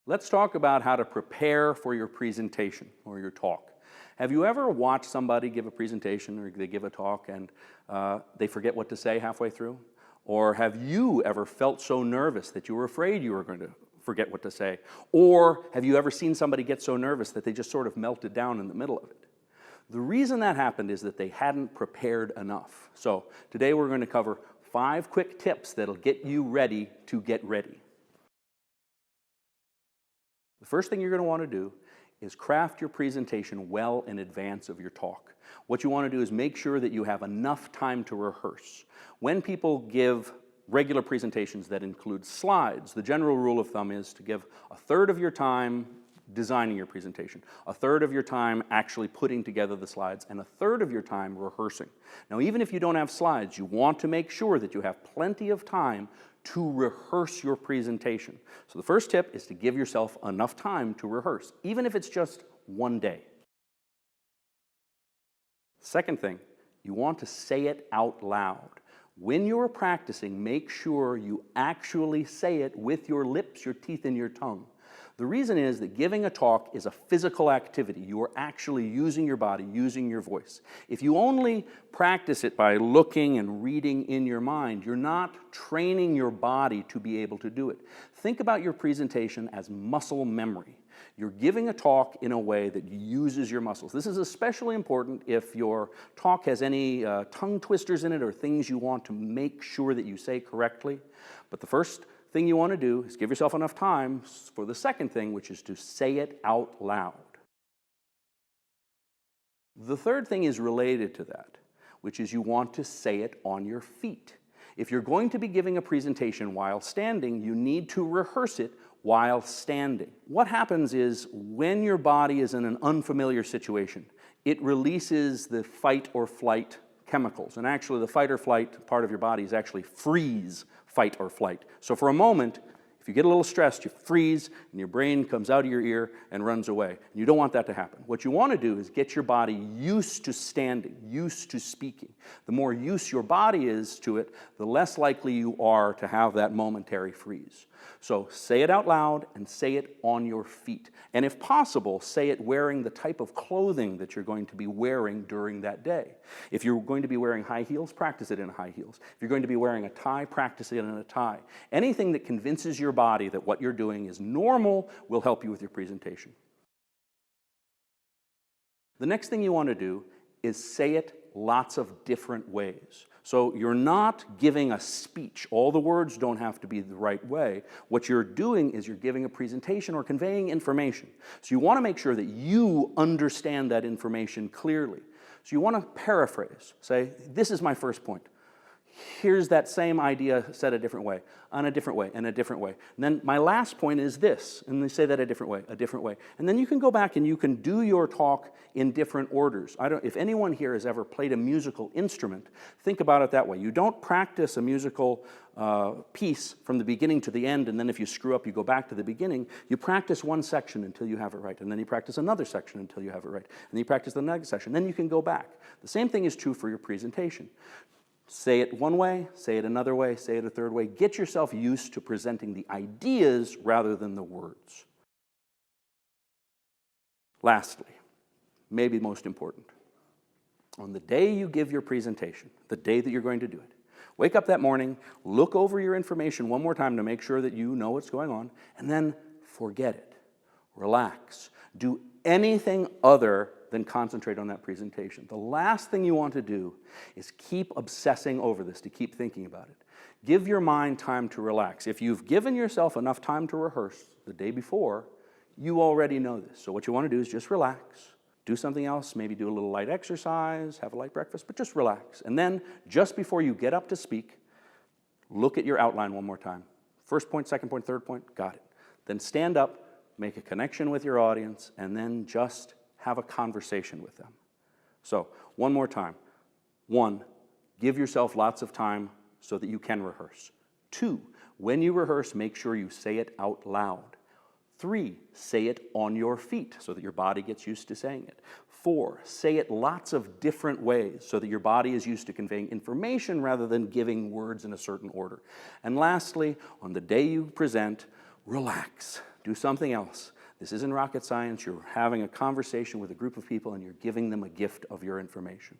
Let's talk about how to prepare for your presentation or your talk. Have you ever watched somebody give a presentation or they give a talk and they forget what to say halfway through? Or have you ever felt so nervous that you were afraid you were going to forget what to say? Or have you ever seen somebody get so nervous that they just sort of melted down in the middle of it? The reason that happened is that they hadn't prepared enough. So today we're going to cover 5 quick tips that'll get you ready to get ready. The first thing you're going to want to do is craft your presentation well in advance of your talk. What you want to do is make sure that you have enough time to rehearse. When people give regular presentations that include slides, the general rule of thumb is to give a third of your time designing your presentation, a third of your time actually putting together the slides, and a third of your time rehearsing. Now, even if you don't have slides, you want to make sure that you have plenty of time to rehearse your presentation. So the first tip is to give yourself enough time to rehearse, even if it's just one day. Second thing, you want to say it out loud. When you're practicing, make sure you actually say it with your lips, your teeth, and your tongue. The reason is that giving a talk is a physical activity. You are actually using your body, using your voice. If you only practice it by looking and reading in your mind, you're not training your body to be able to do it. Think about your presentation as muscle memory. You're giving a talk in a way that uses your muscles. This is especially important if your talk has any tongue twisters in it or things you want to make sure that you say correctly. But the first thing you want to do is give yourself enough time for the second thing, which is to say it out loud. The third thing is related to that, which is you want to say it on your feet. If you're going to be giving a presentation while standing, you need to rehearse it while standing. What happens is when your body is in an unfamiliar situation, it releases the fight or flight chemicals. And actually, the fight or flight part of your body is actually freeze, fight or flight. So for a moment, if you get a little stressed, you freeze and your brain comes out of your ear and runs away. And you don't want that to happen. What you want to do is get your body used to standing, used to speaking. The more used your body is to it, the less likely you are to have that momentary freeze. So say it out loud and say it on your feet. And if possible, say it wearing the type of clothing that you're going to be wearing during that day. If you're going to be wearing high heels, practice it in high heels. If you're going to be wearing a tie, practice it in a tie. Anything that convinces your body that what you're doing is normal will help you with your presentation. The next thing you want to do is say it lots of different ways. So you're not giving a speech. All the words don't have to be the right way. What you're doing is you're giving a presentation or conveying information. So you want to make sure that you understand that information clearly. So you want to paraphrase. Say, this is my first point. Here's that same idea said a different way, on a different way, and a different way. And then my last point is this, and they say that a different way. And then you can go back and you can do your talk in different orders. If anyone here has ever played a musical instrument, think about it that way. You don't practice a musical piece from the beginning to the end, and then if you screw up, you go back to the beginning. You practice one section until you have it right, and then you practice another section until you have it right, and then you practice the next section. Then you can go back. The same thing is true for your presentation. Say it one way, say it another way, say it a third way. Get yourself used to presenting the ideas rather than the words. Lastly, maybe most important, on the day you give your presentation, the day that you're going to do it, wake up that morning, look over your information one more time to make sure that you know what's going on, and then forget it. Relax. Do anything other than concentrate on that presentation. The last thing you want to do is keep obsessing over this, to keep thinking about it. Give your mind time to relax. If you've given yourself enough time to rehearse the day before, you already know this. So what you want to do is just relax, do something else, maybe do a little light exercise, have a light breakfast, but just relax. And then just before you get up to speak, look at your outline one more time. First point, second point, third point, got it. Then stand up, make a connection with your audience, and then just have a conversation with them. So, one more time. 1, give yourself lots of time so that you can rehearse. 2, when you rehearse, make sure you say it out loud. 3, say it on your feet so that your body gets used to saying it. 4, say it lots of different ways so that your body is used to conveying information rather than giving words in a certain order. And lastly, on the day you present, relax. Do something else. This isn't rocket science. You're having a conversation with a group of people and you're giving them a gift of your information.